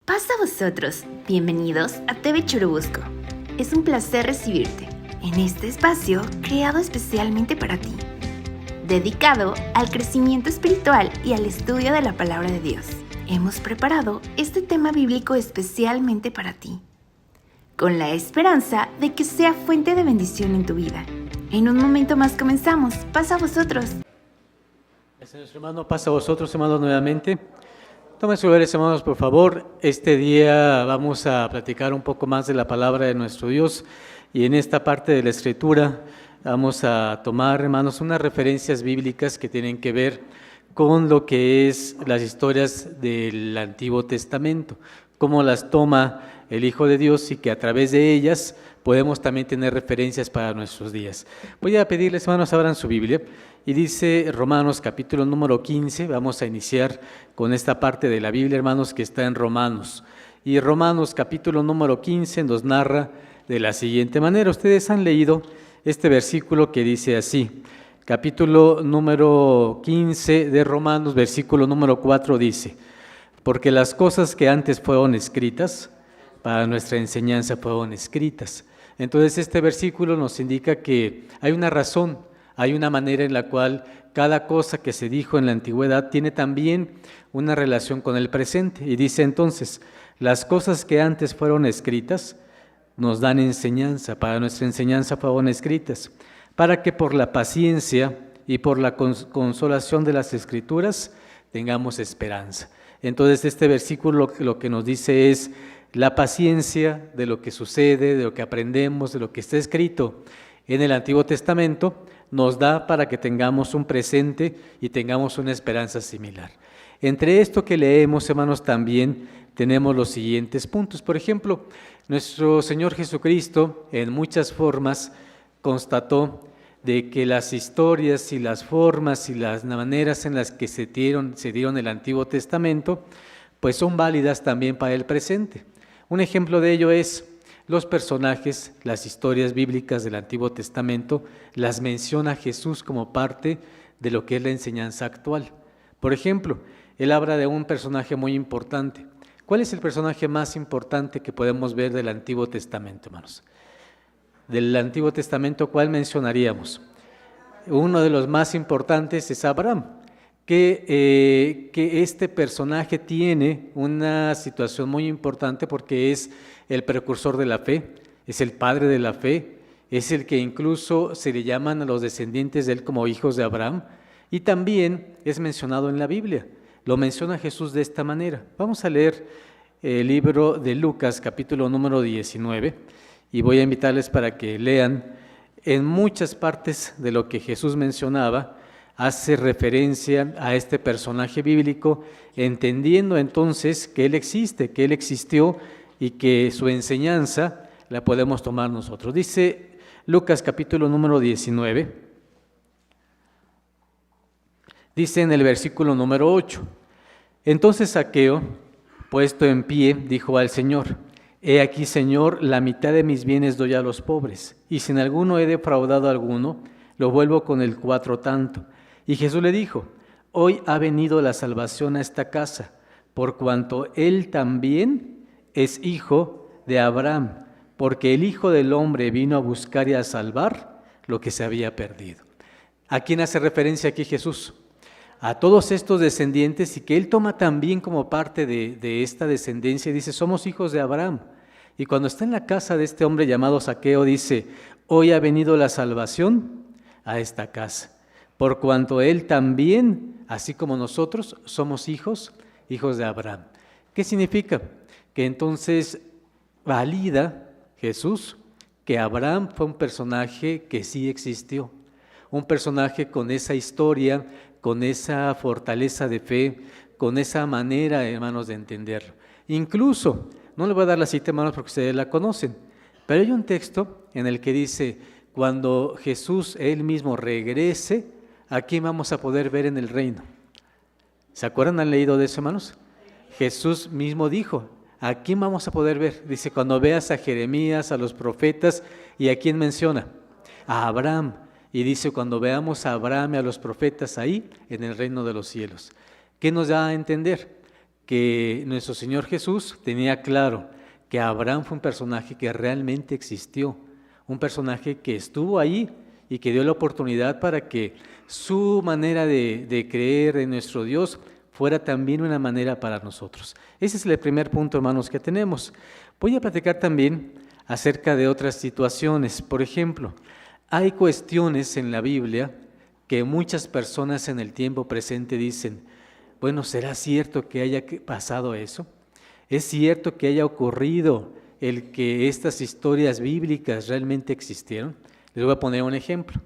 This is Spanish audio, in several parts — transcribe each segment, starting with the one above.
Paz a vosotros, bienvenidos a TV Churubusco. Es un placer recibirte en este espacio creado especialmente para ti, dedicado al crecimiento espiritual y al estudio de la palabra de Dios. Hemos preparado este tema bíblico especialmente para ti, con la esperanza de que sea fuente de bendición en tu vida. En un momento más comenzamos. Paz a vosotros. Gracias, nuestro hermano. Paz a vosotros, hermanos, nuevamente. Tomen sus lugares, hermanos, por favor. Este día vamos a platicar un poco más de la palabra de nuestro Dios y en esta parte de la Escritura vamos a tomar, hermanos, unas referencias bíblicas que tienen que ver con lo que es las historias del Antiguo Testamento, cómo las toma el Hijo de Dios y que a través de ellas podemos también tener referencias para nuestros días. Voy a pedirles, hermanos, abran su Biblia y dice Romanos capítulo número 15, vamos a iniciar con esta parte de la Biblia, hermanos, que está en Romanos. Y Romanos capítulo número 15 nos narra de la siguiente manera. Ustedes han leído este versículo que dice así, capítulo número 15 de Romanos, versículo número 4 dice: porque las cosas que antes fueron escritas, para nuestra enseñanza fueron escritas. Entonces este versículo nos indica que hay una razón, hay una manera en la cual cada cosa que se dijo en la antigüedad tiene también una relación con el presente. Y dice entonces, las cosas que antes fueron escritas nos dan enseñanza, para nuestra enseñanza fueron escritas, para que por la paciencia y por la consolación de las Escrituras tengamos esperanza. Entonces este versículo lo que nos dice es la paciencia de lo que sucede, de lo que aprendemos, de lo que está escrito en el Antiguo Testamento, nos da para que tengamos un presente y tengamos una esperanza similar. Entre esto que leemos, hermanos, también tenemos los siguientes puntos. Por ejemplo, nuestro Señor Jesucristo en muchas formas constató de que las historias y las formas y las maneras en las que se dieron el Antiguo Testamento, pues son válidas también para el presente. Un ejemplo de ello es los personajes, las historias bíblicas del Antiguo Testamento, las menciona Jesús como parte de lo que es la enseñanza actual. Por ejemplo, él habla de un personaje muy importante. ¿Cuál es el personaje más importante que podemos ver del Antiguo Testamento, hermanos? Del Antiguo Testamento, ¿cuál mencionaríamos? Uno de los más importantes es Abraham, que este personaje tiene una situación muy importante porque es el precursor de la fe, es el padre de la fe, es el que incluso se le llaman a los descendientes de él como hijos de Abraham, y también es mencionado en la Biblia. Lo menciona Jesús de esta manera. Vamos a leer el libro de Lucas, capítulo número 19, y voy a invitarles para que lean. En muchas partes de lo que Jesús mencionaba, hace referencia a este personaje bíblico, entendiendo entonces que Él existe, que Él existió y que su enseñanza la podemos tomar nosotros. Dice Lucas capítulo número 19, dice en el versículo número 8, entonces Zaqueo, puesto en pie, dijo al Señor: he aquí, Señor, la mitad de mis bienes doy a los pobres, y si en alguno he defraudado a alguno, lo vuelvo con el 4 tanto. Y Jesús le dijo: hoy ha venido la salvación a esta casa, por cuanto él también es hijo de Abraham, porque el Hijo del Hombre vino a buscar y a salvar lo que se había perdido. ¿A quién hace referencia aquí Jesús? A todos estos descendientes, y que él toma también como parte de esta descendencia y dice: somos hijos de Abraham. Y cuando está en la casa de este hombre llamado Zaqueo, dice: hoy ha venido la salvación a esta casa, por cuanto él también, así como nosotros, somos hijos de Abraham. ¿Qué significa? Que entonces valida Jesús que Abraham fue un personaje que sí existió, un personaje con esa historia, con esa fortaleza de fe, con esa manera, hermanos, de entenderlo. Incluso, no le voy a dar la cita, hermanos, porque ustedes la conocen, pero hay un texto en el que dice: cuando Jesús él mismo regrese, ¿a quién vamos a poder ver en el reino? ¿Se acuerdan? ¿Han leído de eso, hermanos? Jesús mismo dijo: ¿a quién vamos a poder ver? Dice: cuando veas a Jeremías, a los profetas, ¿y a quién menciona? A Abraham. Y dice: cuando veamos a Abraham y a los profetas ahí, en el reino de los cielos. ¿Qué nos da a entender? que nuestro Señor Jesús tenía claro que Abraham fue un personaje que realmente existió, un personaje que estuvo ahí y que dio la oportunidad para que su manera de creer en nuestro Dios fuera también una manera para nosotros. Ese es el primer punto, hermanos, que tenemos. Voy a platicar también acerca de otras situaciones. Por ejemplo, hay cuestiones en la Biblia que muchas personas en el tiempo presente dicen, bueno, ¿será cierto que haya pasado eso? ¿Es cierto que haya ocurrido el que estas historias bíblicas realmente existieron? Les voy a poner un ejemplo.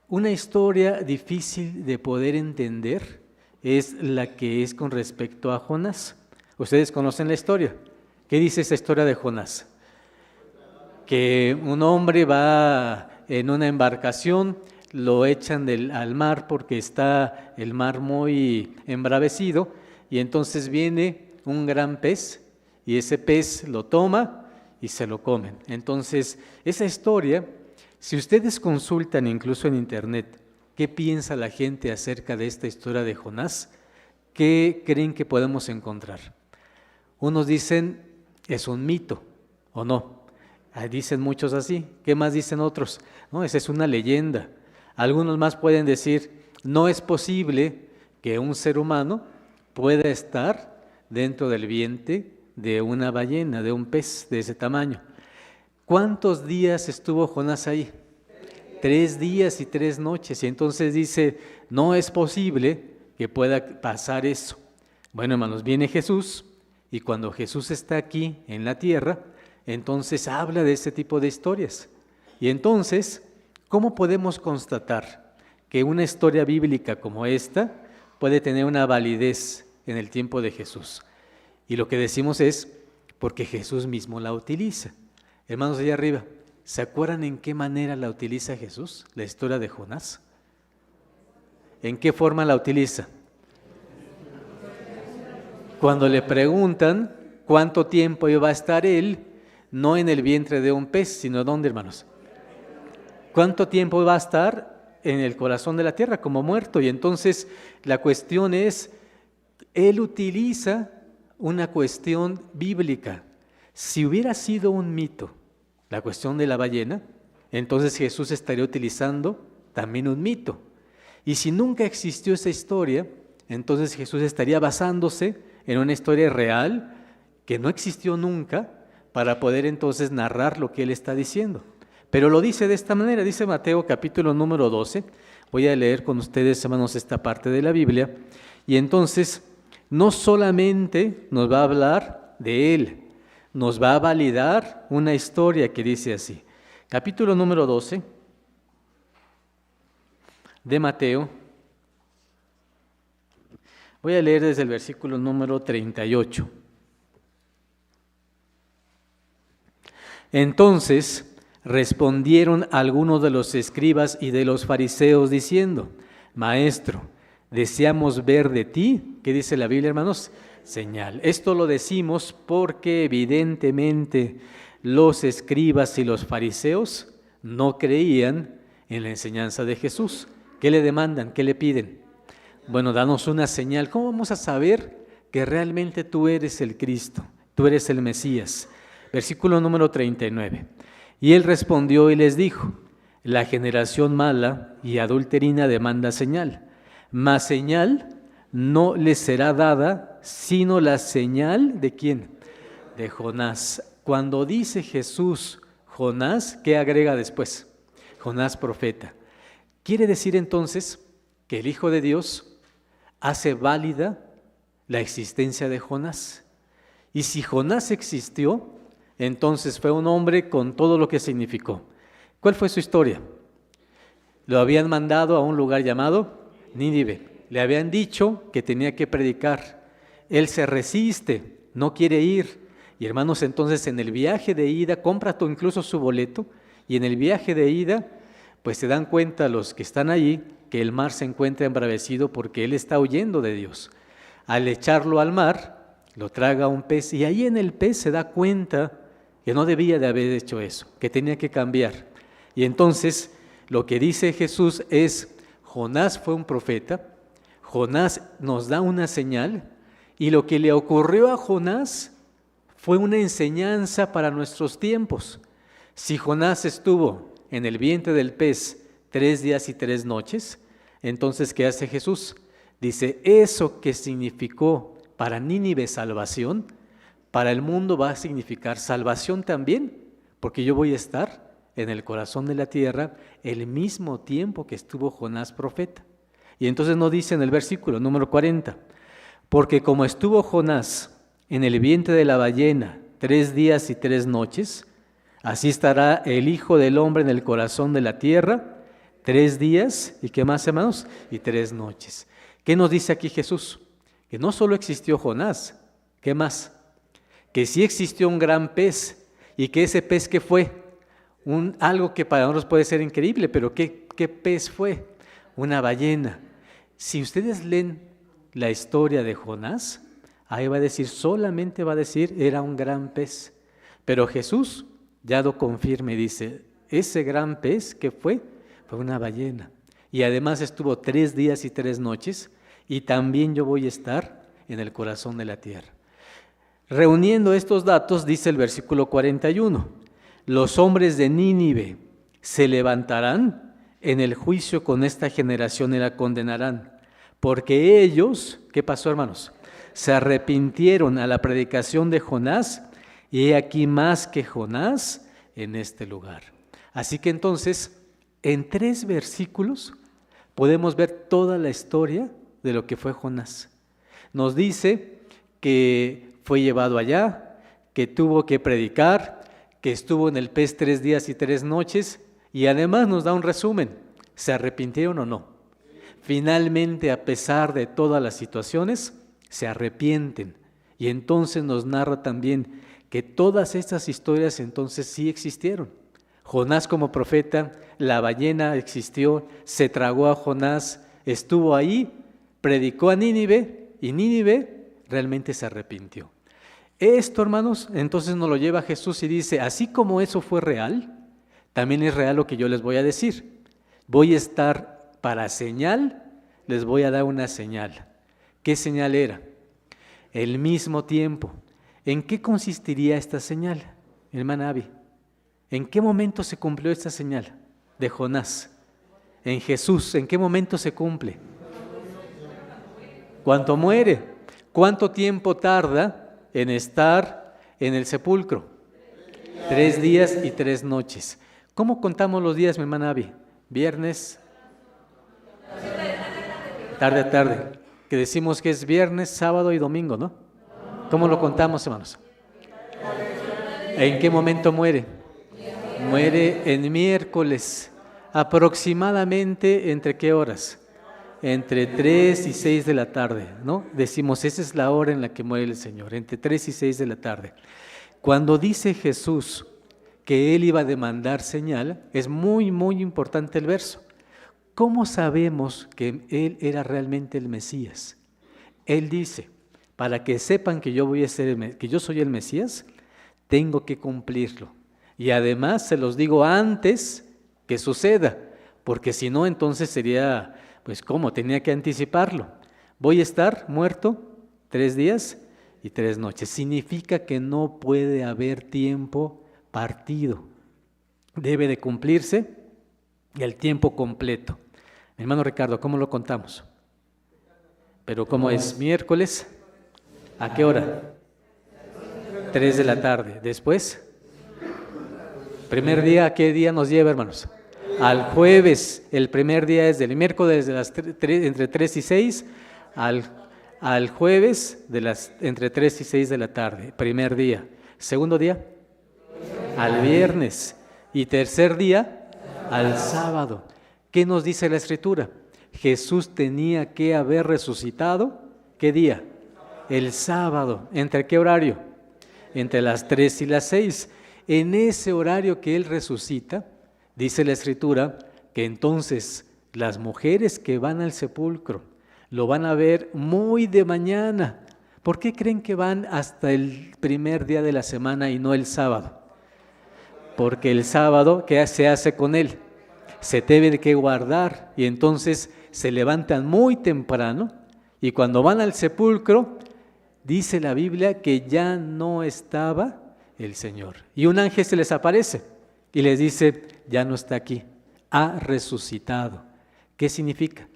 Una historia difícil de poder entender es la que es con respecto a Jonás. Ustedes conocen la historia. ¿Qué dice esa historia de Jonás? Que un hombre va en una embarcación, lo echan al mar porque está el mar muy embravecido y entonces viene un gran pez y ese pez lo toma y se lo comen. Entonces, esa historia, si ustedes consultan incluso en internet qué piensa la gente acerca de esta historia de Jonás, ¿qué creen que podemos encontrar? Unos dicen, es un mito, ¿o no? Dicen muchos así. ¿Qué más dicen otros? No, esa es una leyenda. Algunos más pueden decir, no es posible que un ser humano pueda estar dentro del vientre de una ballena, de un pez de ese tamaño. ¿Cuántos días estuvo Jonás ahí? 3 días y 3 noches. Y entonces dice, no es posible que pueda pasar eso. Bueno, hermanos, viene Jesús y cuando Jesús está aquí en la tierra, entonces habla de este tipo de historias. Y entonces, ¿cómo podemos constatar que una historia bíblica como esta puede tener una validez en el tiempo de Jesús? Y lo que decimos es porque Jesús mismo la utiliza. Hermanos, allá arriba, ¿se acuerdan en qué manera la utiliza Jesús, la historia de Jonás? ¿En qué forma la utiliza? Cuando le preguntan cuánto tiempo iba a estar él, no en el vientre de un pez, sino ¿dónde, hermanos? ¿Cuánto tiempo va a estar en el corazón de la tierra como muerto? Y entonces la cuestión es, él utiliza una cuestión bíblica. Si hubiera sido un mito, la cuestión de la ballena, entonces Jesús estaría utilizando también un mito. Y si nunca existió esa historia, entonces Jesús estaría basándose en una historia real que no existió nunca para poder entonces narrar lo que él está diciendo. Pero lo dice de esta manera, dice Mateo capítulo número 12. Voy a leer con ustedes, hermanos, esta parte de la Biblia. Y entonces, no solamente nos va a hablar de él, nos va a validar una historia que dice así. Capítulo número 12 de Mateo. Voy a leer desde el versículo número 38. Entonces respondieron algunos de los escribas y de los fariseos diciendo, Maestro, deseamos ver de ti, ¿qué dice la Biblia, hermanos? Señal. Esto lo decimos porque evidentemente los escribas y los fariseos no creían en la enseñanza de Jesús. ¿Qué le demandan? ¿Qué le piden? Bueno, danos una señal. ¿Cómo vamos a saber que realmente tú eres el Cristo, tú eres el Mesías? Versículo número 39. Y él respondió y les dijo, la generación mala y adulterina demanda señal, mas señal no les será dada, sino la señal ¿de quién? De Jonás. Cuando dice Jesús Jonás, ¿qué agrega después? Jonás profeta. Quiere decir entonces que el Hijo de Dios hace válida la existencia de Jonás. Y si Jonás existió, entonces fue un hombre con todo lo que significó. ¿Cuál fue su historia? Lo habían mandado a un lugar llamado Nínive. Le habían dicho que tenía que predicar. Él se resiste, no quiere ir. Y hermanos, entonces en el viaje de ida, compra incluso su boleto, y en el viaje de ida, pues se dan cuenta los que están allí que el mar se encuentra embravecido porque él está huyendo de Dios. Al echarlo al mar, lo traga un pez, y ahí en el pez se da cuenta que no debía de haber hecho eso, que tenía que cambiar. Y entonces lo que dice Jesús es, Jonás fue un profeta, Jonás nos da una señal, Y lo que le ocurrió a Jonás fue una enseñanza para nuestros tiempos. Si Jonás estuvo en el vientre del pez 3 días y 3 noches, entonces ¿qué hace Jesús? Dice, eso que significó para Nínive salvación, para el mundo va a significar salvación también, porque yo voy a estar en el corazón de la tierra el mismo tiempo que estuvo Jonás profeta. Y entonces nos dice en el versículo número 40, porque como estuvo Jonás en el vientre de la ballena 3 días y 3 noches, así estará el Hijo del Hombre en el corazón de la tierra 3 días, ¿y qué más, hermanos? Y 3 noches. ¿Qué nos dice aquí Jesús? Que no solo existió Jonás, ¿qué más? Que sí existió un gran pez, y que ese pez, ¿qué fue? Algo que para nosotros puede ser increíble, pero ¿qué pez fue? Una ballena. Si ustedes leen la historia de Jonás, ahí va a decir, solamente va a decir, era un gran pez. Pero Jesús ya lo confirma y dice, ese gran pez, ¿qué fue? Fue una ballena. Y además estuvo 3 días y 3 noches, y también yo voy a estar en el corazón de la tierra. Reuniendo estos datos, dice el versículo 41, los hombres de Nínive se levantarán en el juicio con esta generación y la condenarán, porque ellos, ¿qué pasó, hermanos? Se arrepintieron a la predicación de Jonás, y he aquí más que Jonás en este lugar. Así que entonces, en 3 versículos podemos ver toda la historia de lo que fue Jonás. Nos dice que fue llevado allá, que tuvo que predicar, que estuvo en el pez 3 días y 3 noches, y además nos da un resumen. ¿Se arrepintieron o no? Finalmente, a pesar de todas las situaciones, se arrepienten. Y entonces nos narra también que todas estas historias entonces sí existieron. Jonás como profeta, la ballena existió, se tragó a Jonás, estuvo ahí, predicó a Nínive, y Nínive realmente se arrepintió. Esto, hermanos, entonces nos lo lleva Jesús y dice, así como eso fue real, también es real lo que yo les voy a decir. Voy a estar para señal, les voy a dar una señal. ¿Qué señal era? El mismo tiempo. ¿En qué consistiría esta señal, hermana Abby? ¿En qué momento se cumplió esta señal de Jonás? En Jesús, ¿en qué momento se cumple? Cuando muere. ¿Cuánto tiempo tarda en estar en el sepulcro? 3 días y 3 noches. ¿Cómo contamos los días, mi hermana Abby? Viernes, tarde a tarde. Que decimos que es viernes, sábado y domingo, ¿no? ¿Cómo lo contamos, hermanos? ¿En qué momento muere? Muere en miércoles, aproximadamente ¿entre qué horas? Entre 3 y 6 de la tarde, ¿no? Decimos, esa es la hora en la que muere el Señor, entre 3 y 6 de la tarde. Cuando dice Jesús que Él iba a demandar señal, es muy, muy importante el verso. ¿Cómo sabemos que Él era realmente el Mesías? Él dice, para que sepan que yo que yo soy el Mesías, tengo que cumplirlo. Y además se los digo antes que suceda, porque si no, entonces sería, pues ¿cómo? Tenía que anticiparlo. Voy a estar muerto 3 días y 3 noches. Significa que no puede haber tiempo partido. Debe de cumplirse el tiempo completo. Mi hermano Ricardo, ¿cómo lo contamos? Pero ¿cómo es? Miércoles, ¿a qué hora? 3 de la tarde. Después, primer día, ¿a qué día nos lleva, hermanos? Al jueves. El primer día es del miércoles entre 3 y 6 al jueves entre 3 y 6 de la tarde. Primer día. Segundo día, al viernes. Y tercer día, al sábado. ¿Qué nos dice la Escritura? Jesús tenía que haber resucitado, ¿qué día? El sábado. ¿Entre qué horario? Entre las 3 y las 6. En ese horario que Él resucita, dice la Escritura, que entonces las mujeres que van al sepulcro lo van a ver muy de mañana. ¿Por qué creen que van hasta el primer día de la semana y no el sábado? Porque el sábado, ¿qué se hace con él? Se debe de que guardar, y entonces se levantan muy temprano, y cuando van al sepulcro, dice la Biblia que ya no estaba el Señor. Y un ángel se les aparece y les dice, ya no está aquí, ha resucitado. ¿Qué significa?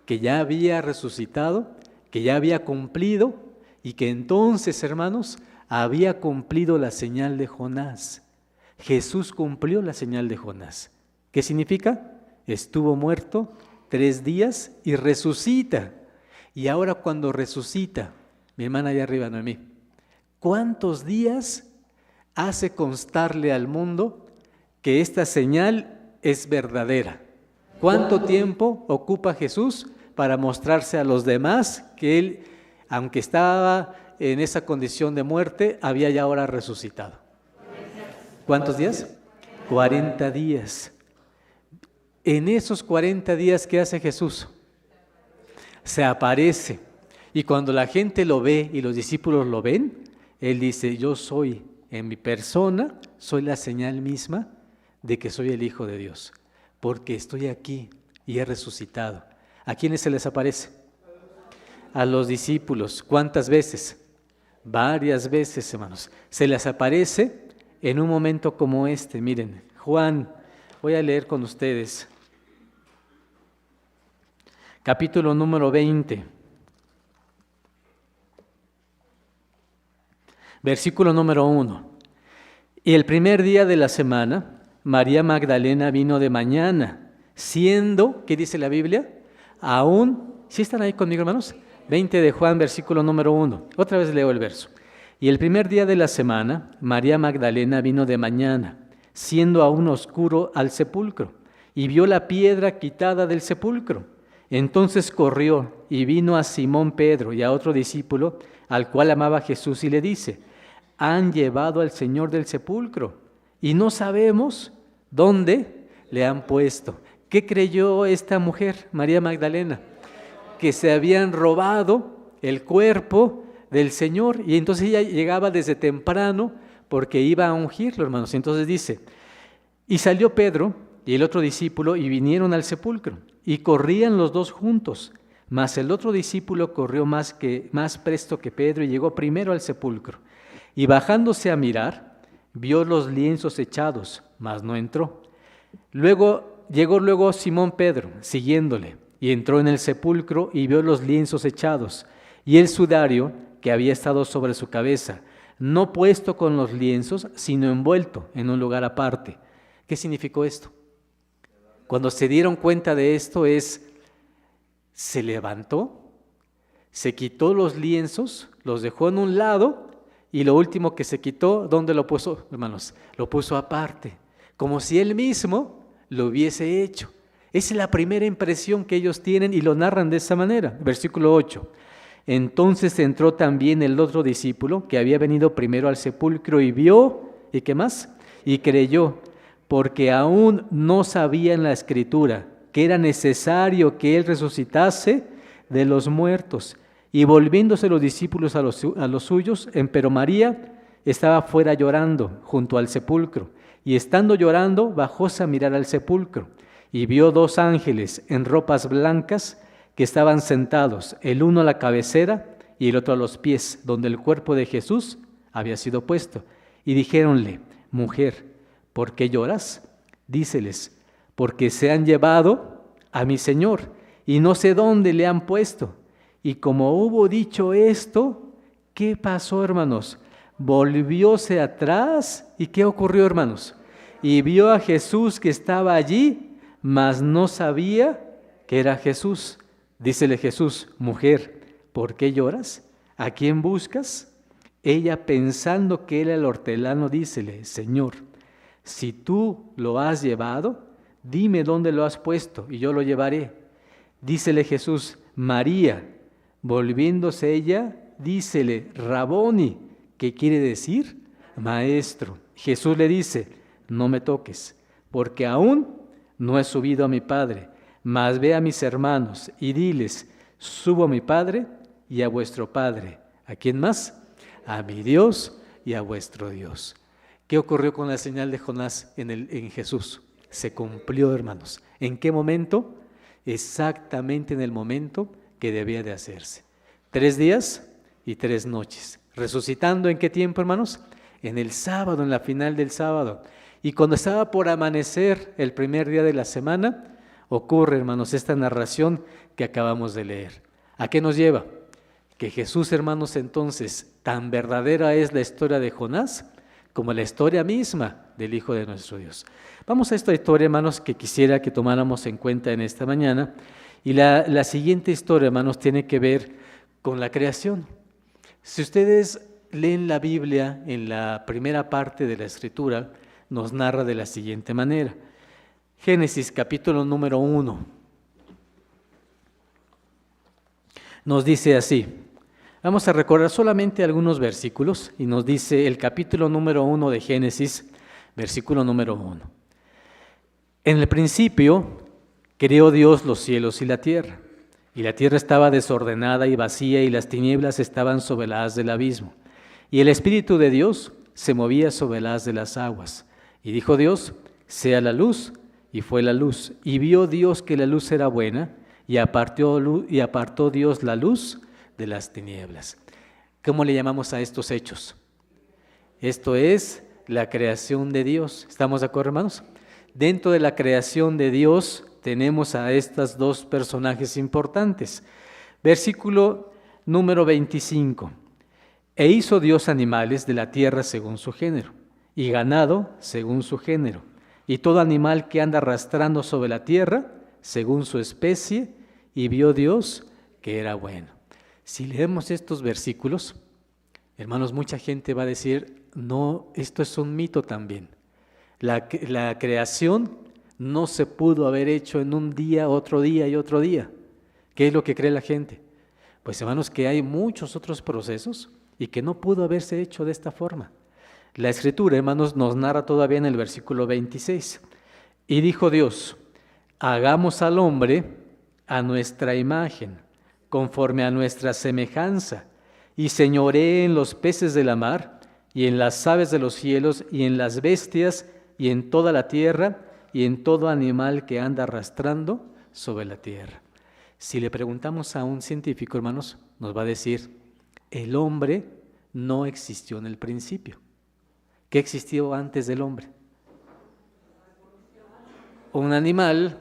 Que ya había resucitado, que ya había cumplido y que entonces, hermanos, había cumplido la señal de Jonás. Jesús cumplió la señal de Jonás. ¿Qué significa? Estuvo muerto 3 días y resucita. Y ahora cuando resucita, mi hermana allá arriba, Noemí, ¿cuántos días hace constarle al mundo que esta señal es verdadera? ¿Cuánto tiempo ocupa Jesús para mostrarse a los demás que Él, aunque estaba en esa condición de muerte, había ya ahora resucitado? ¿Cuántos días? 40 días. En esos 40 días, ¿qué hace Jesús? Se aparece. Y cuando la gente lo ve y los discípulos lo ven, Él dice, yo soy, en mi persona, soy la señal misma de que soy el Hijo de Dios, porque estoy aquí y he resucitado. ¿A quiénes se les aparece? A los discípulos. ¿Cuántas veces? Varias veces, hermanos. Se les aparece en un momento como este. Miren, Juan, voy a leer con ustedes. Capítulo número 20. Versículo número 1. Y el primer día de la semana, María Magdalena vino de mañana, siendo, ¿qué dice la Biblia? Aún, ¿sí están ahí conmigo, hermanos? 20 de Juan, versículo número 1. Otra vez leo el verso. Y el primer día de la semana, María Magdalena vino de mañana, siendo aún oscuro, al sepulcro, y vio la piedra quitada del sepulcro. Entonces corrió y vino a Simón Pedro y a otro discípulo, al cual amaba Jesús, y le dice, han llevado al Señor del sepulcro, y no sabemos dónde le han puesto. ¿Qué creyó esta mujer, María Magdalena? Que se habían robado el cuerpo del Señor, y entonces ella llegaba desde temprano porque iba a ungirlo, hermanos. Entonces dice, y salió Pedro y el otro discípulo y vinieron al sepulcro, y corrían los dos juntos, mas el otro discípulo corrió más presto que Pedro y llegó primero al sepulcro, y bajándose a mirar, vio los lienzos echados, mas no entró. Llegó Simón Pedro, siguiéndole, y entró en el sepulcro y vio los lienzos echados, y el sudario que había estado sobre su cabeza, no puesto con los lienzos, sino envuelto en un lugar aparte. ¿Qué significó esto? Cuando se dieron cuenta de esto se levantó, se quitó los lienzos, los dejó en un lado, y lo último que se quitó, ¿dónde lo puso, hermanos? Lo puso aparte, como si él mismo lo hubiese hecho. Esa es la primera impresión que ellos tienen y lo narran de esa manera. Versículo 8. Entonces entró también el otro discípulo que había venido primero al sepulcro y vio, ¿y qué más? Y creyó, porque aún no sabía en la Escritura que era necesario que él resucitase de los muertos. Y volviéndose los discípulos a los suyos, empero María estaba fuera llorando junto al sepulcro. Y estando llorando, bajóse a mirar al sepulcro, y vio 2 ángeles en ropas blancas que estaban sentados, el uno a la cabecera y el otro a los pies, donde el cuerpo de Jesús había sido puesto. Y dijéronle, mujer, ¿por qué lloras? Díceles, porque se han llevado a mi Señor, y no sé dónde le han puesto. Y como hubo dicho esto, ¿qué pasó, hermanos? Volvióse atrás, ¿y qué ocurrió, hermanos? Y vio a Jesús que estaba allí, mas no sabía que era Jesús. Dícele Jesús, mujer, ¿por qué lloras? ¿A quién buscas? Ella, pensando que era el hortelano, dícele, Señor, si tú lo has llevado, dime dónde lo has puesto y yo lo llevaré. Dícele Jesús, María. Volviéndose ella, dícele, Raboni, ¿qué quiere decir? Maestro. Jesús le dice, no me toques, porque aún no he subido a mi Padre, mas ve a mis hermanos y diles, subo a mi Padre y a vuestro Padre. ¿A quién más? A mi Dios y a vuestro Dios. ¿Qué ocurrió con la señal de Jonás en Jesús? Se cumplió, hermanos. ¿En qué momento? Exactamente en el momento que debía de hacerse. 3 días y 3 noches. ¿Resucitando en qué tiempo, hermanos? En el sábado, en la final del sábado. Y cuando estaba por amanecer el primer día de la semana, ocurre, hermanos, esta narración que acabamos de leer. ¿A qué nos lleva? Que Jesús, hermanos, entonces, tan verdadera es la historia de Jonás como la historia misma del Hijo de nuestro Dios. Vamos a esta historia, hermanos, que quisiera que tomáramos en cuenta en esta mañana. Y la siguiente historia, hermanos, tiene que ver con la creación. Si ustedes leen la Biblia en la primera parte de la Escritura, nos narra de la siguiente manera. Génesis capítulo número 1. Nos dice así. Vamos a recordar solamente algunos versículos y nos dice el capítulo número 1 de Génesis, versículo número 1. En el principio creó Dios los cielos y la tierra estaba desordenada y vacía y las tinieblas estaban sobre la haz del abismo. Y el Espíritu de Dios se movía sobre la haz de las aguas. Y dijo Dios, sea la luz, y fue la luz. Y vio Dios que la luz era buena, y apartó Dios la luz de las tinieblas. ¿Cómo le llamamos a estos hechos? Esto es la creación de Dios. ¿Estamos de acuerdo, hermanos? Dentro de la creación de Dios tenemos a estos dos personajes importantes. Versículo número 25. E hizo Dios animales de la tierra según su género, y ganado según su género, y todo animal que anda arrastrando sobre la tierra según su especie, y vio Dios que era bueno. Si leemos estos versículos, hermanos, mucha gente va a decir, no, esto es un mito también. La creación no se pudo haber hecho en un día, otro día y otro día. ¿Qué es lo que cree la gente? Pues, hermanos, que hay muchos otros procesos y que no pudo haberse hecho de esta forma. La Escritura, hermanos, nos narra todavía en el versículo 26. Y dijo Dios, hagamos al hombre a nuestra imagen, conforme a nuestra semejanza, y señoree en los peces de la mar, y en las aves de los cielos, y en las bestias, y en toda la tierra, y en todo animal que anda arrastrando sobre la tierra. Si le preguntamos a un científico, hermanos, nos va a decir, el hombre no existió en el principio. ¿Qué existió antes del hombre? Un animal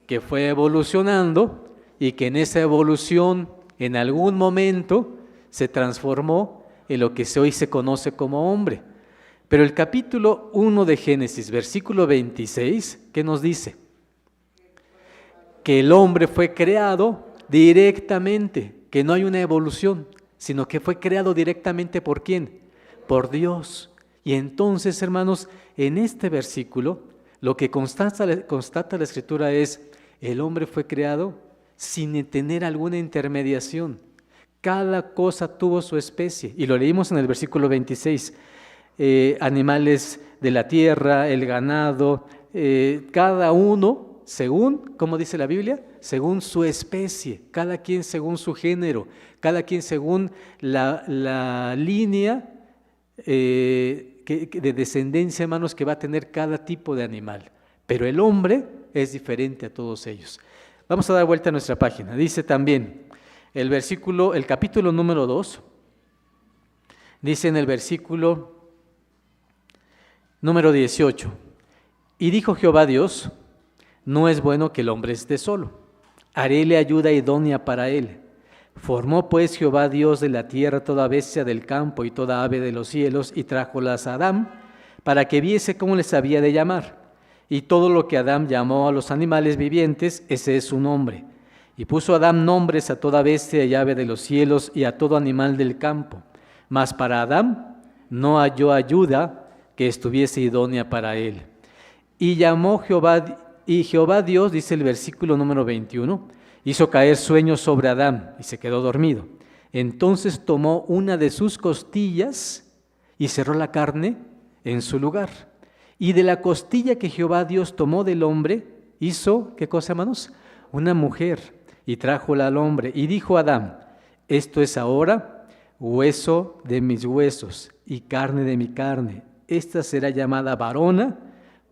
que fue evolucionando y que en esa evolución, en algún momento, se transformó en lo que hoy se conoce como hombre. Pero el capítulo 1 de Génesis, versículo 26, ¿qué nos dice? Que el hombre fue creado directamente, que no hay una evolución, sino que fue creado directamente ¿por quién? Por Dios. Y entonces, hermanos, en este versículo, lo que constata la Escritura es, el hombre fue creado sin tener alguna intermediación. Cada cosa tuvo su especie. Y lo leímos en el versículo 26. Animales de la tierra, el ganado, cada uno según, ¿cómo dice la Biblia? Según su especie, cada quien según su género, cada quien según la línea de descendencia, hermanos, que va a tener cada tipo de animal. Pero el hombre es diferente a todos ellos. Vamos a dar vuelta a nuestra página. Dice también el capítulo número 2, dice en el versículo número 18, y dijo Jehová Dios, no es bueno que el hombre esté solo, haréle ayuda idónea para él. Formó pues Jehová Dios de la tierra toda bestia del campo y toda ave de los cielos, y trájolas a Adán, para que viese cómo les había de llamar. Y todo lo que Adán llamó a los animales vivientes, ese es su nombre. Y puso Adán nombres a toda bestia y ave de los cielos y a todo animal del campo. Mas para Adán no halló ayuda que estuviese idónea para él. Y llamó Jehová Dios, dice el versículo número 21, hizo caer sueño sobre Adán y se quedó dormido. Entonces tomó una de sus costillas y cerró la carne en su lugar. Y de la costilla que Jehová Dios tomó del hombre, hizo, ¿qué cosa, hermanos? Una mujer, y trájola al hombre. Y dijo Adán, esto es ahora hueso de mis huesos y carne de mi carne. Esta será llamada varona,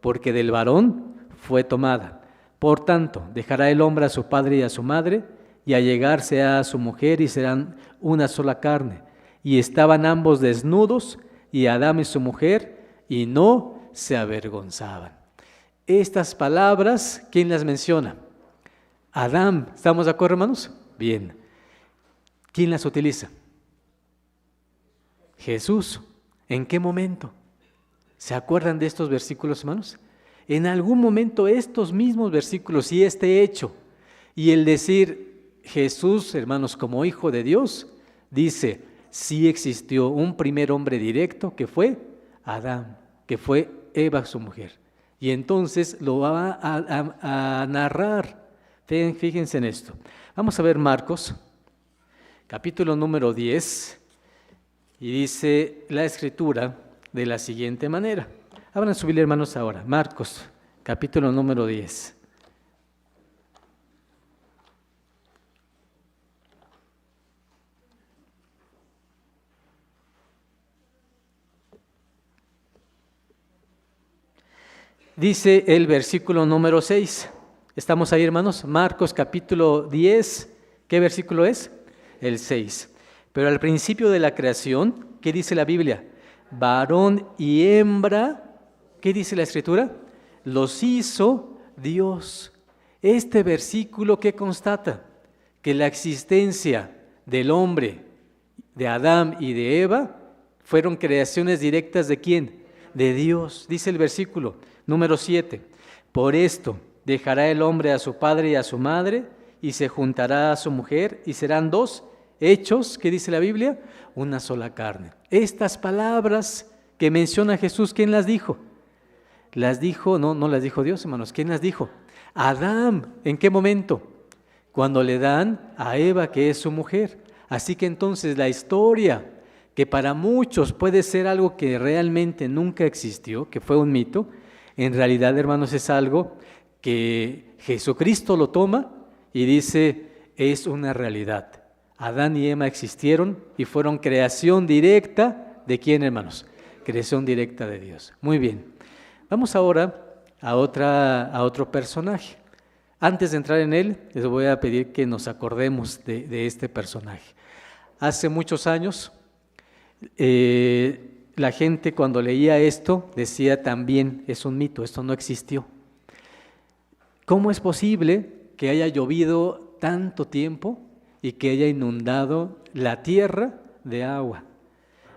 porque del varón fue tomada. Por tanto, dejará el hombre a su padre y a su madre, y allegarse a su mujer, y serán una sola carne. y estaban ambos desnudos, y Adán y su mujer, y no se avergonzaban. Estas palabras, ¿quién las menciona? Adán, ¿estamos de acuerdo, hermanos? Bien. ¿Quién las utiliza? Jesús. ¿En qué momento? ¿Se acuerdan de estos versículos, hermanos? En algún momento estos mismos versículos y este hecho, y el decir Jesús, hermanos, como hijo de Dios, dice, sí existió un primer hombre directo que fue Adán, que fue Eva, su mujer. Y entonces lo va a narrar. Fíjense en esto. Vamos a ver Marcos, capítulo número 10, y dice la Escritura de la siguiente manera. Abran su Biblia, hermanos, ahora. Marcos, capítulo número 10. Dice el versículo número 6. ¿Estamos ahí, hermanos? Marcos capítulo 10. ¿Qué versículo es? El 6. Pero al principio de la creación, ¿qué dice la Biblia? Varón y hembra, ¿qué dice la Escritura? Los hizo Dios. Este versículo, ¿qué constata? Que la existencia del hombre, de Adán y de Eva, fueron creaciones directas ¿de quién? De Dios. Dice el versículo número 7. Por esto dejará el hombre a su padre y a su madre, y se juntará a su mujer, y serán dos hechos, ¿qué dice la Biblia? Una sola carne. Estas palabras que menciona Jesús, ¿quién las dijo? Las dijo, no las dijo Dios, hermanos. ¿Quién las dijo? Adán. ¿En qué momento? Cuando le dan a Eva, que es su mujer. Así que entonces la historia, que para muchos puede ser algo que realmente nunca existió, que fue un mito, en realidad, hermanos, es algo que Jesucristo lo toma y dice, es una realidad. Adán y Eva existieron y fueron creación directa ¿de quién, hermanos? Creación directa de Dios. Muy bien. Vamos ahora a otro personaje. Antes de entrar en él, les voy a pedir que nos acordemos de este personaje. Hace muchos años, la gente cuando leía esto decía también, es un mito, esto no existió. ¿Cómo es posible que haya llovido tanto tiempo y que haya inundado la tierra de agua?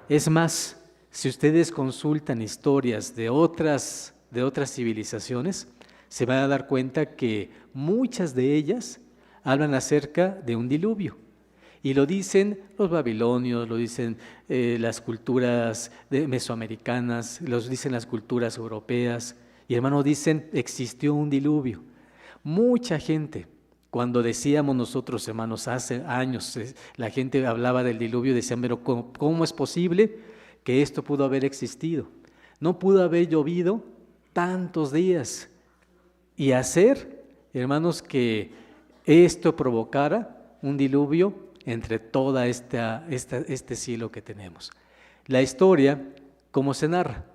Es más, si ustedes consultan historias de otras civilizaciones, se van a dar cuenta que muchas de ellas hablan acerca de un diluvio. Y lo dicen los babilonios, lo dicen las culturas mesoamericanas, lo dicen las culturas europeas. Y hermanos, dicen, existió un diluvio. Mucha gente, cuando decíamos nosotros, hermanos, hace años, la gente hablaba del diluvio y decían, pero ¿cómo es posible que esto pudo haber existido? No pudo haber llovido tantos días y hacer, hermanos, que esto provocara un diluvio entre toda este cielo que tenemos. La historia, ¿cómo se narra?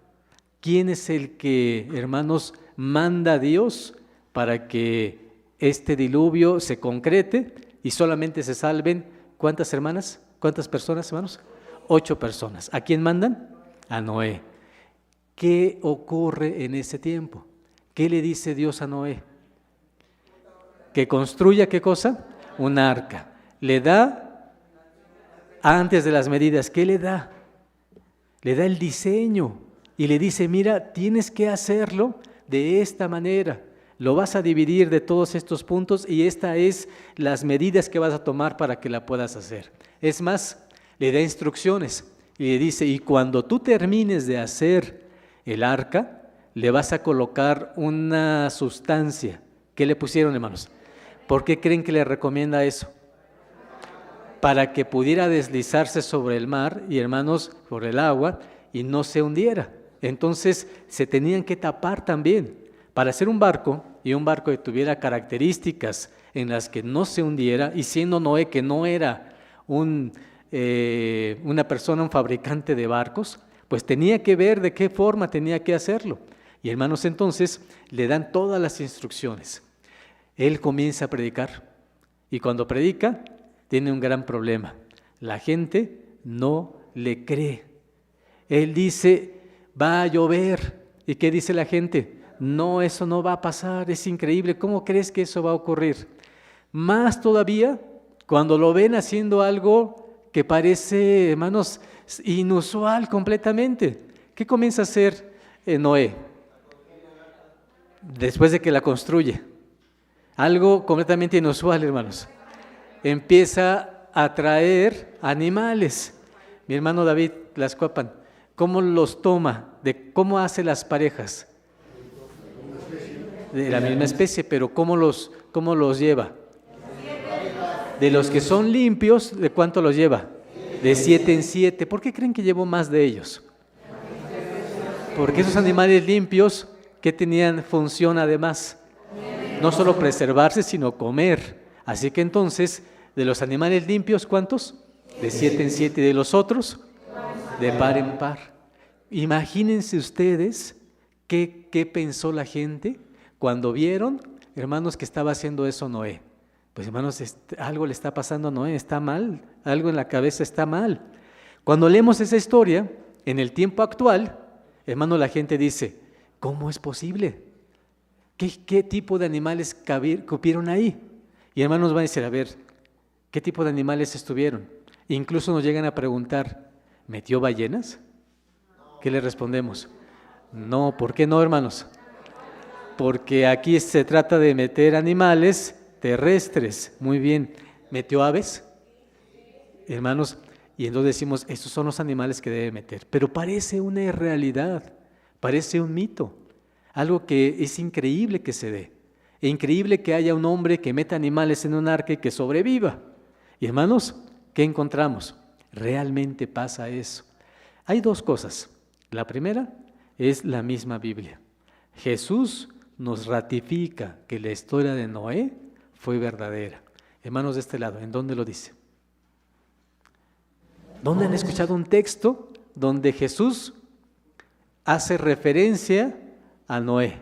¿Quién es el que, hermanos, manda a Dios para que este diluvio se concrete y solamente se salven? ¿Cuántas hermanas? ¿Cuántas personas, hermanos? 8 personas. ¿A quién mandan? A Noé. ¿Qué ocurre en ese tiempo? ¿Qué le dice Dios a Noé? Que construya, ¿qué cosa? Un arca. Le da, antes de las medidas, ¿qué le da? Le da el diseño y le dice, mira, tienes que hacerlo de esta manera. Lo vas a dividir de todos estos puntos y estas es las medidas que vas a tomar para que la puedas hacer. Es más, le da instrucciones y le dice, y cuando tú termines de hacer el arca, le vas a colocar una sustancia. ¿Qué le pusieron, hermanos? ¿Por qué creen que le recomienda eso? Para que pudiera deslizarse sobre el mar y, hermanos, sobre el agua y no se hundiera. Entonces se tenían que tapar también para hacer un barco, y un barco que tuviera características en las que no se hundiera, y siendo Noé que no era una persona, un fabricante de barcos, pues tenía que ver de qué forma tenía que hacerlo. Y hermanos, entonces le dan todas las instrucciones. Él comienza a predicar y cuando predica tiene un gran problema. La gente no le cree. Él dice, va a llover. ¿Y qué dice la gente? No, eso no va a pasar, es increíble. ¿Cómo crees que eso va a ocurrir? Más todavía, cuando lo ven haciendo algo que parece, hermanos, inusual completamente. ¿Qué comienza a hacer Noé? Después de que la construye. Algo completamente inusual, hermanos. Empieza a traer animales. Mi hermano David Tlaxcuapan, ¿cómo los toma? ¿Cómo hace las parejas? De la misma especie, pero ¿cómo los lleva? De los que son limpios, ¿de cuánto los lleva? De 7 en 7. ¿Por qué creen que llevó más de ellos? Porque esos animales limpios, ¿qué tenían función además? No solo preservarse, sino comer. Así que entonces, de los animales limpios, ¿cuántos? De 7 en 7. ¿Y de los otros? De par en par. Imagínense ustedes qué pensó la gente cuando vieron, hermanos, que estaba haciendo eso Noé. Pues hermanos, algo le está pasando a Noé, está mal, algo en la cabeza está mal. Cuando leemos esa historia, en el tiempo actual, hermano, la gente dice, ¿cómo es posible? ¿Qué tipo de animales cupieron ahí? Y hermanos van a decir, a ver, ¿qué tipo de animales estuvieron? Incluso nos llegan a preguntar, ¿metió ballenas? ¿Qué le respondemos? No, ¿por qué no, hermanos? Porque aquí se trata de meter animales terrestres. Muy bien. ¿Metió aves? Hermanos, y entonces decimos, estos son los animales que debe meter. Pero parece una irrealidad, parece un mito, algo que es increíble que se dé. Es increíble que haya un hombre que meta animales en un arca y que sobreviva. Y hermanos, ¿qué encontramos? Realmente pasa eso. Hay dos cosas. La primera es la misma Biblia. Jesús nos ratifica que la historia de Noé fue verdadera. Hermanos de este lado, ¿en dónde lo dice? ¿Dónde han escuchado un texto donde Jesús hace referencia a Noé?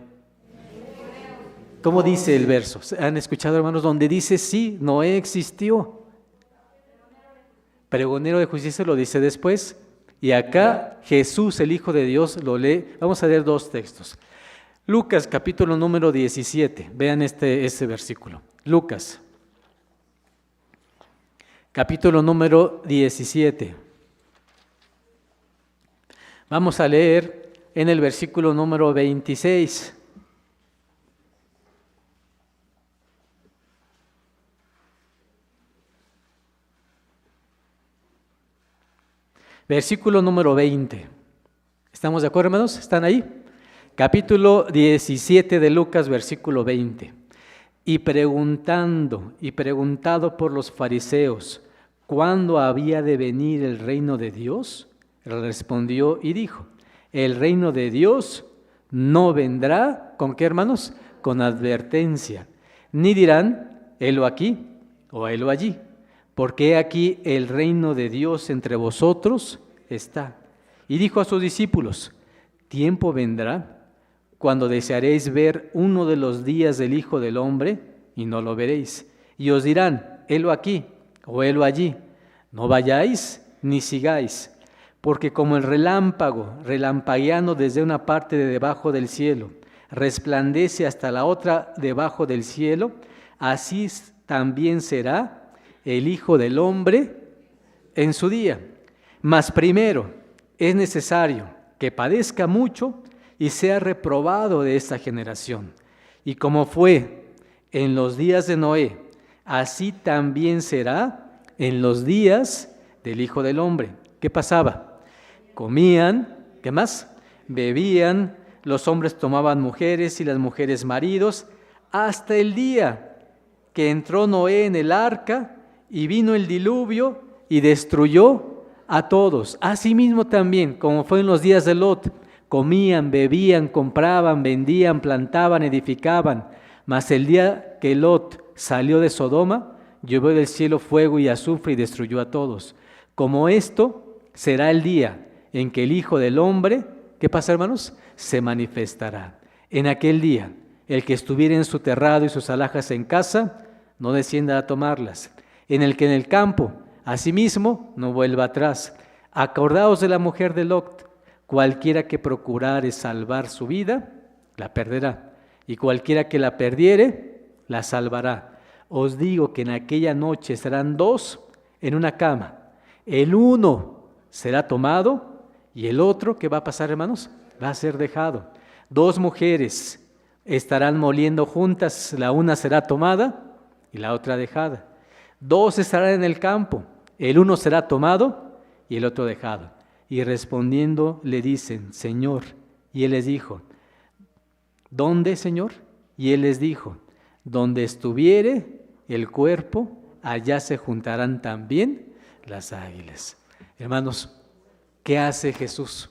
¿Cómo dice el verso? ¿Han escuchado, hermanos, donde dice sí, Noé existió? Pregonero de justicia lo dice después. Y acá Jesús, el Hijo de Dios, lo lee. Vamos a leer dos textos. Lucas, capítulo número 17. Vean este versículo. Lucas, capítulo número 17. Vamos a leer en el versículo número 26. Versículo número 20. ¿Estamos de acuerdo, hermanos? ¿Están ahí? Capítulo 17 de Lucas, versículo 20. Y preguntado por los fariseos, ¿cuándo había de venir el reino de Dios? Él respondió y dijo, el reino de Dios no vendrá, ¿con qué, hermanos? Con advertencia, ni dirán, helo aquí o helo allí, porque aquí el reino de Dios entre vosotros está. Y dijo a sus discípulos, tiempo vendrá cuando desearéis ver uno de los días del Hijo del Hombre y no lo veréis. Y os dirán, helo aquí o helo allí, no vayáis ni sigáis, porque como el relámpago, relampagueando desde una parte de debajo del cielo, resplandece hasta la otra debajo del cielo, así también será el Hijo del Hombre en su día. Mas primero es necesario que padezca mucho y sea reprobado de esta generación. Y como fue en los días de Noé, así también será en los días del Hijo del Hombre. ¿Qué pasaba? Comían, ¿qué más? Bebían, los hombres tomaban mujeres y las mujeres maridos, hasta el día que entró Noé en el arca y vino el diluvio y destruyó a todos. Asimismo también, como fue en los días de Lot, comían, bebían, compraban, vendían, plantaban, edificaban. Mas el día que Lot salió de Sodoma, llovió del cielo fuego y azufre y destruyó a todos. Como esto será el día en que el Hijo del Hombre, ¿qué pasa, hermanos? Se manifestará. En aquel día, el que estuviere en su terrado y sus alhajas en casa, no descienda a tomarlas. En el que en el campo, asimismo, no vuelva atrás. Acordaos de la mujer de Lot, cualquiera que procurare salvar su vida, la perderá, y cualquiera que la perdiere, la salvará. Os digo que en aquella noche serán dos en una cama, el uno será tomado y el otro, ¿qué va a pasar, hermanos? Va a ser dejado. Dos mujeres estarán moliendo juntas, la una será tomada y la otra dejada. Dos estarán en el campo, el uno será tomado y el otro dejado. Y respondiendo le dicen, Señor, y él les dijo, ¿dónde, Señor? Y él les dijo, donde estuviere el cuerpo, allá se juntarán también las águilas. Hermanos, ¿qué hace Jesús?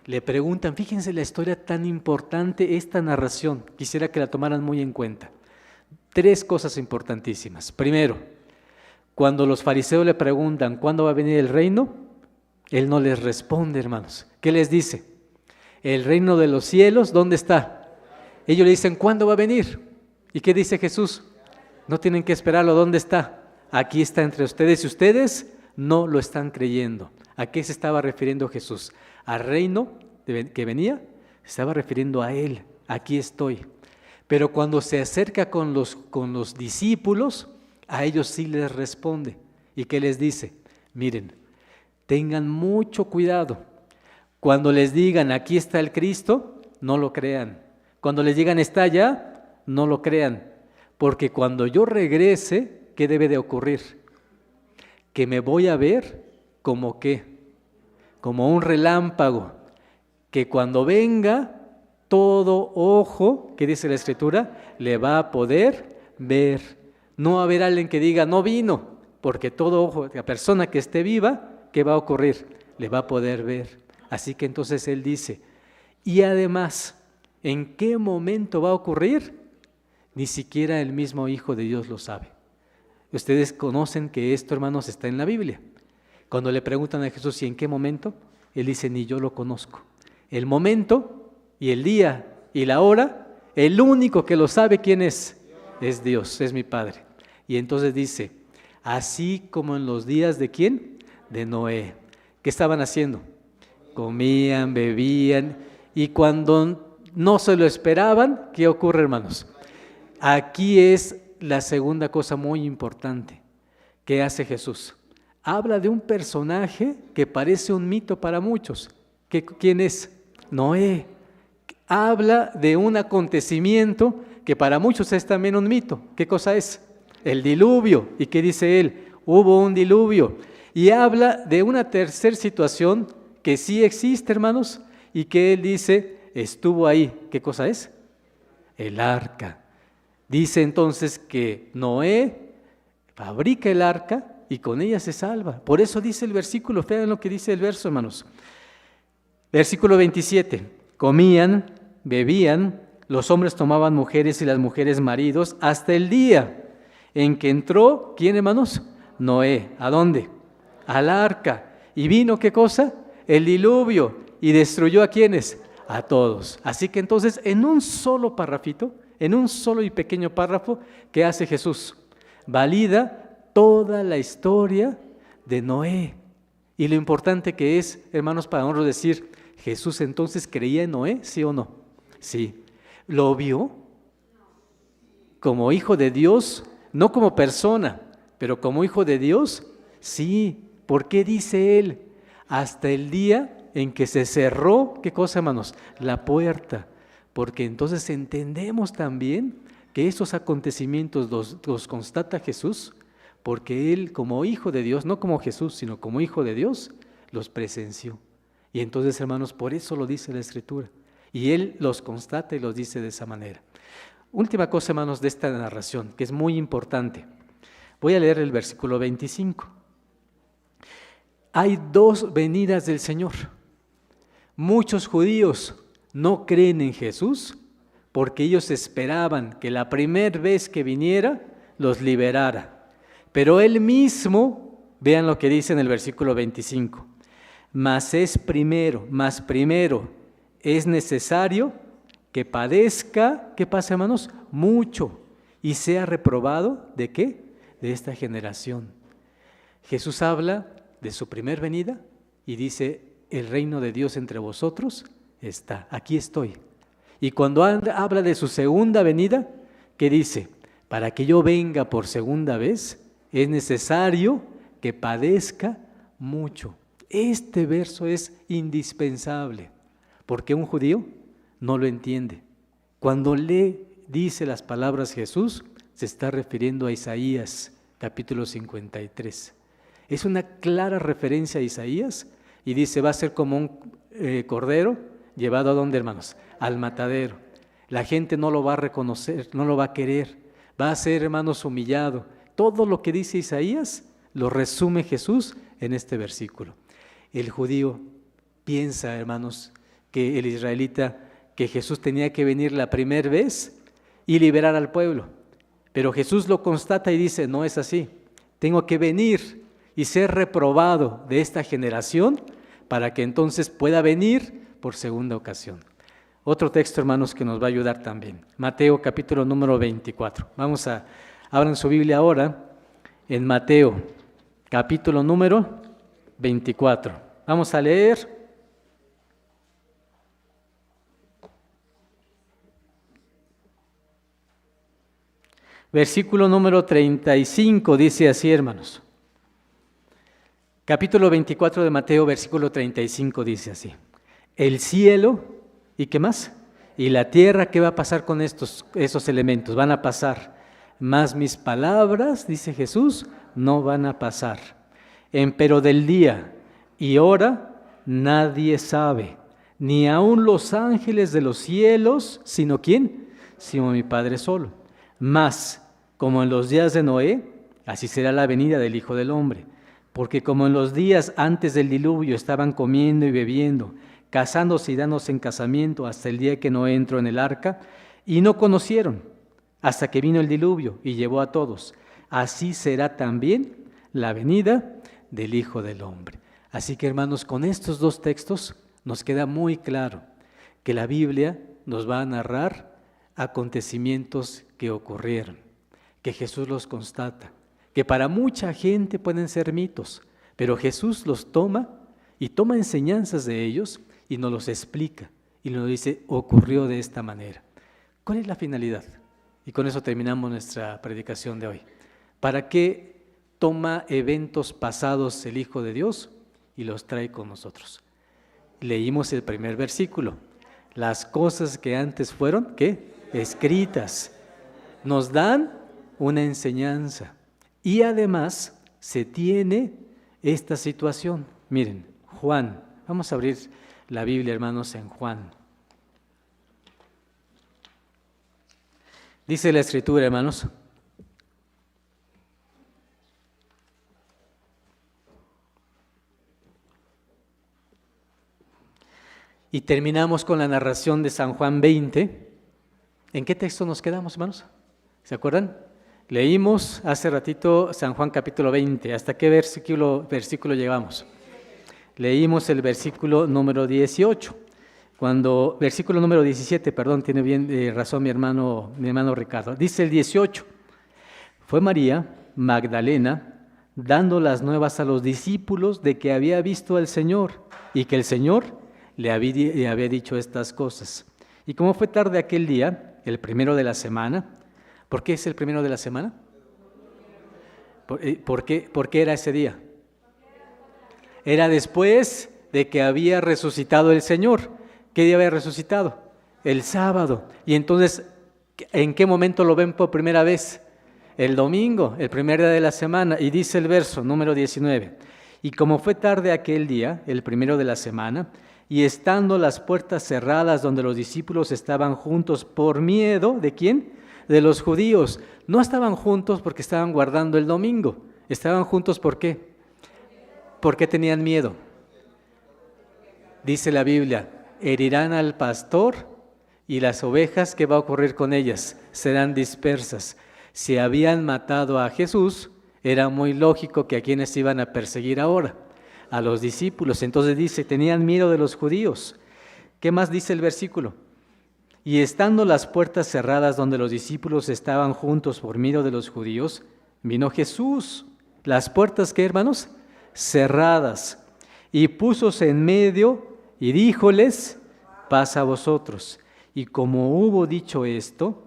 Le preguntan, fíjense la historia tan importante, esta narración, quisiera que la tomaran muy en cuenta. Tres cosas importantísimas. Primero, cuando los fariseos le preguntan, ¿cuándo va a venir el reino? Él no les responde, hermanos. ¿Qué les dice? El reino de los cielos, ¿dónde está? Ellos le dicen, ¿cuándo va a venir? ¿Y qué dice Jesús? No tienen que esperarlo, ¿dónde está? Aquí está entre ustedes y ustedes no lo están creyendo. ¿A qué se estaba refiriendo Jesús? ¿Al reino que venía? Se estaba refiriendo a Él, aquí estoy. Pero cuando se acerca con los discípulos, a ellos sí les responde. ¿Y qué les dice? Miren, tengan mucho cuidado. Cuando les digan, aquí está el Cristo, no lo crean. Cuando les digan, está allá, no lo crean. Porque cuando yo regrese, ¿qué debe de ocurrir? Que me voy a ver como ¿qué? Como un relámpago, que cuando venga, todo ojo, ¿qué dice la Escritura? Le va a poder ver. No va a haber alguien que diga, no vino, porque todo ojo, la persona que esté viva, ¿qué va a ocurrir? Le va a poder ver. Así que entonces Él dice, y además, ¿en qué momento va a ocurrir? Ni siquiera el mismo Hijo de Dios lo sabe. Ustedes conocen que esto, hermanos, está en la Biblia. Cuando le preguntan a Jesús, ¿y en qué momento? Él dice, ni yo lo conozco. El momento y el día y la hora, el único que lo sabe, ¿quién es? Es Dios, es mi Padre. Y entonces dice, así como en los días de ¿quién? De Noé. ¿Qué estaban haciendo? Comían, bebían, y cuando no se lo esperaban, ¿qué ocurre, hermanos? Aquí es la segunda cosa muy importante que hace Jesús. Habla de un personaje que parece un mito para muchos. ¿Quién es? Noé. Habla de un acontecimiento que para muchos es también un mito. ¿Qué cosa es? El diluvio. ¿Y qué dice él? Hubo un diluvio. Y habla de una tercera situación que sí existe, hermanos, y que él dice, estuvo ahí. ¿Qué cosa es? El arca. Dice entonces que Noé fabrica el arca y con ella se salva. Por eso dice el versículo, vean lo que dice el verso, hermanos. Versículo 27, comían, bebían, los hombres tomaban mujeres y las mujeres maridos, hasta el día en que entró, ¿quién, hermanos? Noé. ¿A dónde? Al arca. ¿Y vino qué cosa? El diluvio. ¿Y destruyó a quiénes? A todos. Así que entonces, en un solo parrafito, en un solo y pequeño párrafo, ¿qué hace Jesús? Valida toda la historia de Noé. Y lo importante que es, hermanos, para nosotros decir, ¿Jesús entonces creía en Noé? ¿Sí o no? Sí. ¿Lo vio? Como hijo de Dios, no como persona, pero como hijo de Dios, sí. ¿Por qué dice él? Hasta el día en que se cerró, ¿qué cosa, hermanos? La puerta. Porque entonces entendemos también que esos acontecimientos los constata Jesús, porque Él como hijo de Dios, no como Jesús, sino como hijo de Dios, los presenció. Y entonces, hermanos, por eso lo dice la Escritura. Y Él los constata y los dice de esa manera. Última cosa, hermanos, de esta narración, que es muy importante. Voy a leer el versículo 25. Hay dos venidas del Señor. Muchos judíos no creen en Jesús porque ellos esperaban que la primera vez que viniera los liberara. Pero Él mismo, vean lo que dice en el versículo 25, mas primero es necesario que padezca, ¿qué pasa, hermanos? Mucho, y sea reprobado, ¿de qué? De esta generación. Jesús habla de su primer venida y dice, el reino de Dios entre vosotros está, aquí estoy. Y cuando habla de su segunda venida, ¿qué dice? Para que yo venga por segunda vez, es necesario que padezca mucho. Este verso es indispensable, porque un judío no lo entiende. Cuando dice las palabras Jesús, se está refiriendo a Isaías, capítulo 53. Es una clara referencia a Isaías y dice, va a ser como un cordero llevado ¿a dónde, hermanos? Al matadero. La gente no lo va a reconocer, no lo va a querer, va a ser, hermanos, humillado. Todo lo que dice Isaías lo resume Jesús en este versículo. El judío piensa, hermanos, que el israelita, que Jesús tenía que venir la primera vez y liberar al pueblo. Pero Jesús lo constata y dice, no es así. Tengo que venir y ser reprobado de esta generación para que entonces pueda venir por segunda ocasión. Otro texto, hermanos, que nos va a ayudar también. Mateo capítulo número 24. Abran su Biblia ahora en Mateo capítulo número 24. Vamos a leer. Versículo número 35 dice así, hermanos. Capítulo 24 de Mateo, versículo 35 dice así. El cielo, ¿y qué más? Y la tierra, ¿qué va a pasar con esos elementos? Van a pasar. Mas mis palabras, dice Jesús, no van a pasar. Empero del día y hora nadie sabe, ni aun los ángeles de los cielos, sino ¿quién? Sino mi Padre solo. Mas, como en los días de Noé, así será la venida del Hijo del Hombre. Porque como en los días antes del diluvio estaban comiendo y bebiendo, casándose y dándose en casamiento hasta el día que Noé entró en el arca, y no conocieron, hasta que vino el diluvio y llevó a todos. Así será también la venida del Hijo del Hombre. Así que, hermanos, con estos dos textos nos queda muy claro que la Biblia nos va a narrar acontecimientos que ocurrieron, que Jesús los constata, que para mucha gente pueden ser mitos, pero Jesús los toma y toma enseñanzas de ellos y nos los explica y nos dice, ocurrió de esta manera. ¿Cuál es la finalidad? Y con eso terminamos nuestra predicación de hoy. ¿Para qué toma eventos pasados el Hijo de Dios y los trae con nosotros? Leímos el primer versículo. Las cosas que antes fueron, ¿qué? Escritas. Nos dan una enseñanza. Y además se tiene esta situación. Miren, Juan. Vamos a abrir la Biblia, hermanos, en Juan. Dice la Escritura, hermanos. Y terminamos con la narración de San Juan 20. ¿En qué texto nos quedamos, hermanos? ¿Se acuerdan? Leímos hace ratito San Juan capítulo 20. ¿Hasta qué versículo llegamos? Leímos el versículo número 18. Versículo número 17, perdón, tiene bien razón mi hermano Ricardo. Dice el 18. Fue María Magdalena dando las nuevas a los discípulos de que había visto al Señor y que el Señor le había dicho estas cosas. Y como fue tarde aquel día, el primero de la semana. ¿Por qué es el primero de la semana? ¿Por qué era ese día? Era después de que había resucitado el Señor. ¿Qué día había resucitado? El sábado. Y entonces, ¿en qué momento lo ven por primera vez? El domingo, el primer día de la semana. Y dice el verso número 19. Y como fue tarde aquel día, el primero de la semana, y estando las puertas cerradas donde los discípulos estaban juntos por miedo, ¿de quién? De los judíos. No estaban juntos porque estaban guardando el domingo. Estaban juntos ¿por qué? Porque tenían miedo. Dice la Biblia, herirán al pastor y las ovejas, ¿qué va a ocurrir con ellas? Serán dispersas. Si habían matado a Jesús, era muy lógico que a quienes iban a perseguir ahora, a los discípulos. Entonces dice, tenían miedo de los judíos. ¿Qué más dice el versículo? Y estando las puertas cerradas donde los discípulos estaban juntos por miedo de los judíos, vino Jesús. Las puertas, ¿qué, hermanos? Cerradas. y púsose en medio y díjoles: paz a vosotros. Y como hubo dicho esto,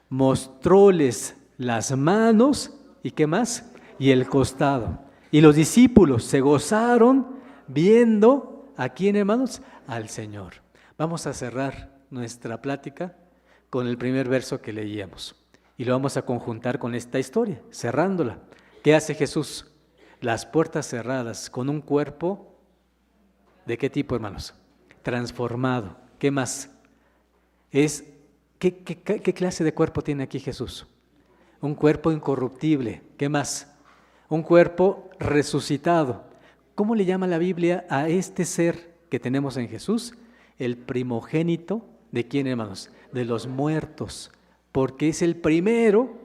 mostróles las manos, ¿y qué más? Y el costado. Y los discípulos se gozaron viendo, ¿a quién, hermanos? Al Señor. Vamos a cerrar nuestra plática con el primer verso que leíamos. Y lo vamos a conjuntar con esta historia, cerrándola. ¿Qué hace Jesús? Las puertas cerradas, con un cuerpo, ¿de qué tipo, hermanos? Transformado. ¿Qué más? ¿Qué clase de cuerpo tiene aquí Jesús? Un cuerpo incorruptible. ¿Qué más? Un cuerpo resucitado. ¿Cómo le llama la Biblia a este ser que tenemos en Jesús? El primogénito, ¿de quién, hermanos? De los muertos, porque es el primero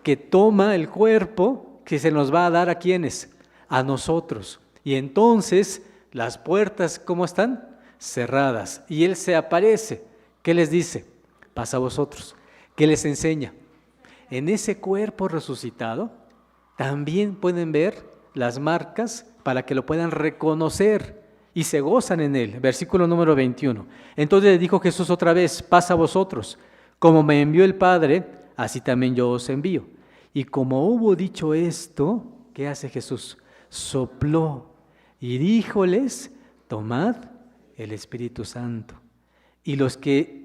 que toma el cuerpo que se nos va a dar. ¿A quiénes? A nosotros. Y entonces las puertas, ¿cómo están? Cerradas. Y Él se aparece. ¿Qué les dice? Paz a vosotros. ¿Qué les enseña? En ese cuerpo resucitado también pueden ver las marcas para que lo puedan reconocer y se gozan en Él. Versículo número 21. Entonces le dijo Jesús otra vez: paz a vosotros. Como me envió el Padre, así también yo os envío. Y como hubo dicho esto, ¿qué hace Jesús? Sopló y díjoles: tomad el Espíritu Santo. Y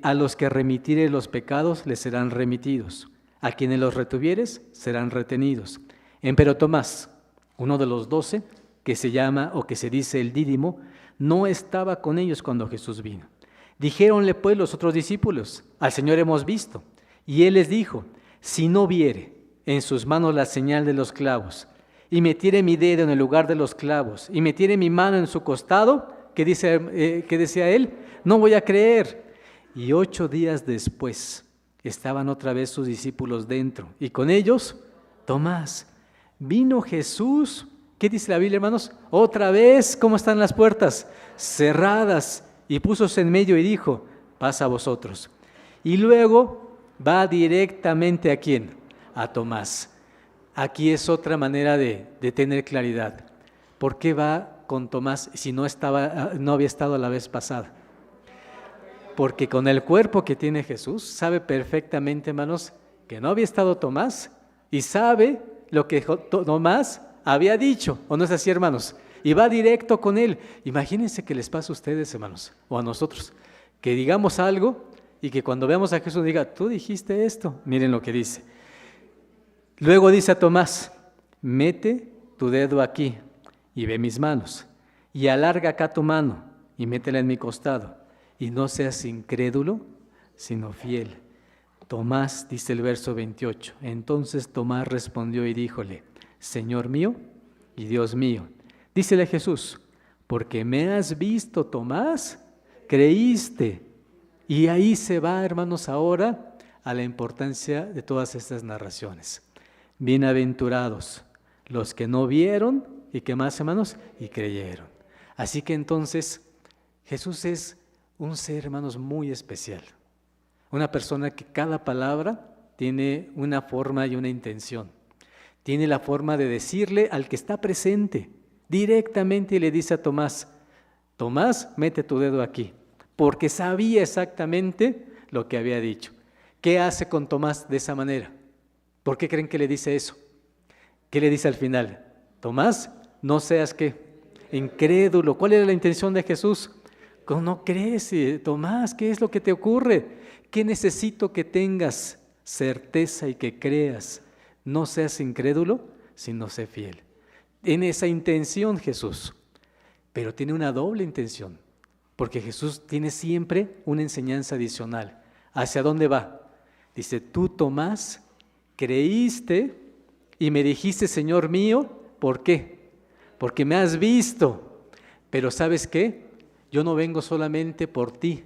a los que remitiere los pecados les serán remitidos. A quienes los retuvieres serán retenidos. Empero Tomás, uno de los 12, que se llama o que se dice el Dídimo, no estaba con ellos cuando Jesús vino. Dijéronle pues los otros discípulos: al Señor hemos visto. Y Él les dijo: si no viere en sus manos la señal de los clavos, y metiere mi dedo en el lugar de los clavos, y metiere mi mano en su costado, ¿qué decía Él? No voy a creer. Y 8 días después estaban otra vez sus discípulos dentro, y con ellos Tomás. Vino Jesús. ¿Qué dice la Biblia, hermanos? Otra vez, ¿cómo están las puertas? Cerradas. Y púsose en medio y dijo: paz a vosotros. Y luego va directamente ¿a quién? A Tomás. Aquí es otra manera de tener claridad. ¿Por qué va con Tomás si no había estado la vez pasada? Porque con el cuerpo que tiene Jesús, sabe perfectamente, hermanos, que no había estado Tomás y sabe lo que Tomás había dicho, ¿o no es así, hermanos? Y va directo con él. Imagínense que les pasa a ustedes, hermanos, o a nosotros, que digamos algo y que cuando veamos a Jesús diga: tú dijiste esto. Miren lo que dice. Luego dice a Tomás: mete tu dedo aquí y ve mis manos, y alarga acá tu mano y métela en mi costado, y no seas incrédulo, sino fiel. Tomás, dice el verso 28, entonces Tomás respondió y díjole: Señor mío y Dios mío. Dícele Jesús: porque me has visto, Tomás, creíste. Y ahí se va, hermanos, ahora a la importancia de todas estas narraciones. Bienaventurados los que no vieron, y qué más, hermanos, y creyeron. Así que entonces Jesús es un ser, hermanos, muy especial. Una persona que cada palabra tiene una forma y una intención. Tiene la forma de decirle al que está presente directamente, y le dice a Tomás: Tomás, mete tu dedo aquí, porque sabía exactamente lo que había dicho. ¿Qué hace con Tomás de esa manera? ¿Por qué creen que le dice eso? ¿Qué le dice al final? Tomás, no seas ¿qué? Incrédulo. ¿Cuál era la intención de Jesús? No crees, Tomás, ¿qué es lo que te ocurre? ¿Qué necesito que tengas certeza y que creas? No seas incrédulo, sino sé fiel. En esa intención Jesús, pero tiene una doble intención, porque Jesús tiene siempre una enseñanza adicional. ¿Hacia dónde va? Dice: tú, Tomás, creíste y me dijiste, Señor mío. ¿Por qué? Porque me has visto. Pero ¿sabes qué? Yo no vengo solamente por ti.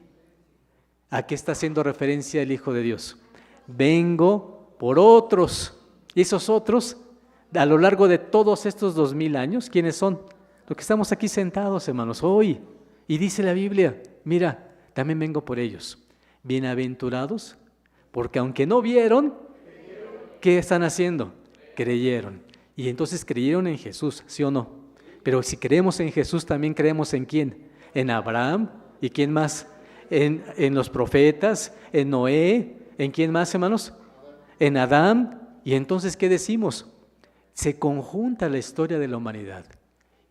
¿A qué está haciendo referencia el Hijo de Dios? Vengo por otros. Y esos otros, a lo largo de todos estos 2000 años, ¿quiénes son? Los que estamos aquí sentados, hermanos, hoy. Y dice la Biblia: mira, también vengo por ellos. Bienaventurados, porque aunque no vieron, ¿qué están haciendo? Creyeron. Y entonces creyeron en Jesús, ¿sí o no? Pero si creemos en Jesús, también creemos en ¿quién? En Abraham. ¿Y quién más? En los profetas, en Noé. ¿En quién más, hermanos? En Adán. Y entonces, ¿qué decimos? Se conjunta la historia de la humanidad.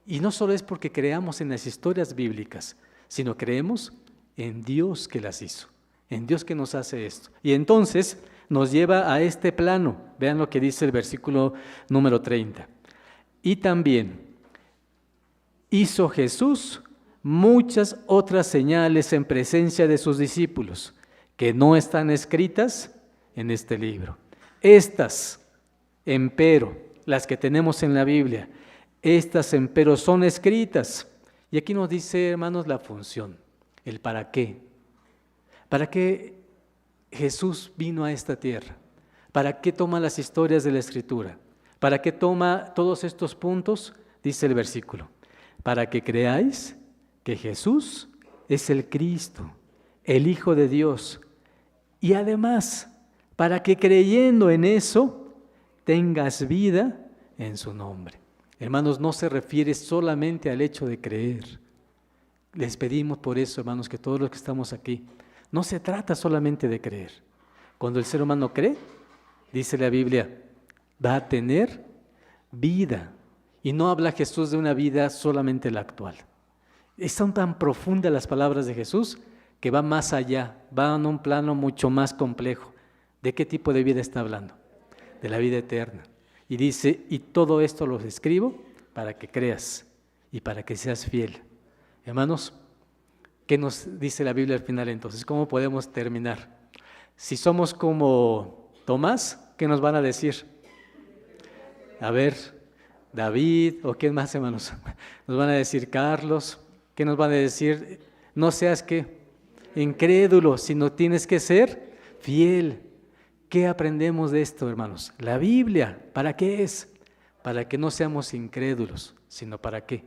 Y no solo es porque creamos en las historias bíblicas, sino creemos en Dios que las hizo, en Dios que nos hace esto. Y entonces nos lleva a este plano. Vean lo que dice el versículo número 30. Y también hizo Jesús muchas otras señales en presencia de sus discípulos, que no están escritas en este libro. Estas, empero, las que tenemos en la Biblia, estas empero son escritas. Y aquí nos dice, hermanos, la función, el para qué. ¿Para qué Jesús vino a esta tierra? ¿Para qué toma las historias de la Escritura? ¿Para qué toma todos estos puntos? Dice el versículo, para que creáis que Jesús es el Cristo, el Hijo de Dios. Y además, para que creyendo en eso, tengas vida en su nombre. Hermanos, no se refiere solamente al hecho de creer. Les pedimos por eso, hermanos, que todos los que estamos aquí, no se trata solamente de creer. Cuando el ser humano cree, dice la Biblia, va a tener vida. Y no habla Jesús de una vida solamente la actual. Son tan profundas las palabras de Jesús que va más allá, va en un plano mucho más complejo. ¿De qué tipo de vida está hablando? De la vida eterna. Y dice, y todo esto lo escribo para que creas y para que seas fiel. Hermanos, ¿qué nos dice la Biblia al final entonces? ¿Cómo podemos terminar? Si somos como Tomás, ¿qué nos van a decir? A ver, David, o quién más, hermanos, nos van a decir Carlos, ¿qué nos van a decir? No seas ¿qué? Incrédulo, sino tienes que ser fiel. ¿Qué aprendemos de esto, hermanos? La Biblia, ¿para qué es? Para que no seamos incrédulos, sino ¿para qué?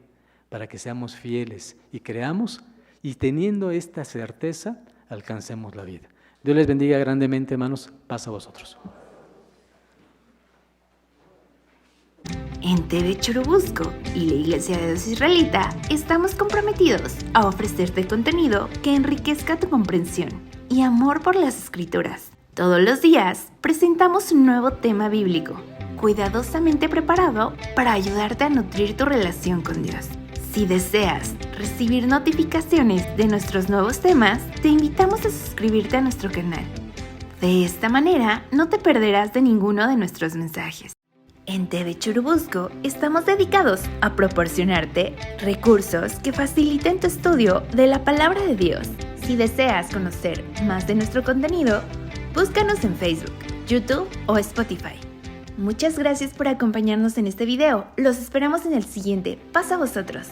Para que seamos fieles y creamos, y teniendo esta certeza, alcancemos la vida. Dios les bendiga grandemente, hermanos. Paz a vosotros. En TV Churubusco y la Iglesia de Dios Israelita estamos comprometidos a ofrecerte contenido que enriquezca tu comprensión y amor por las Escrituras. Todos los días presentamos un nuevo tema bíblico, cuidadosamente preparado para ayudarte a nutrir tu relación con Dios. Si deseas recibir notificaciones de nuestros nuevos temas, te invitamos a suscribirte a nuestro canal. De esta manera, no te perderás de ninguno de nuestros mensajes. En TV Churubusco estamos dedicados a proporcionarte recursos que faciliten tu estudio de la Palabra de Dios. Si deseas conocer más de nuestro contenido, búscanos en Facebook, YouTube o Spotify. Muchas gracias por acompañarnos en este video. Los esperamos en el siguiente. Paz a vosotros.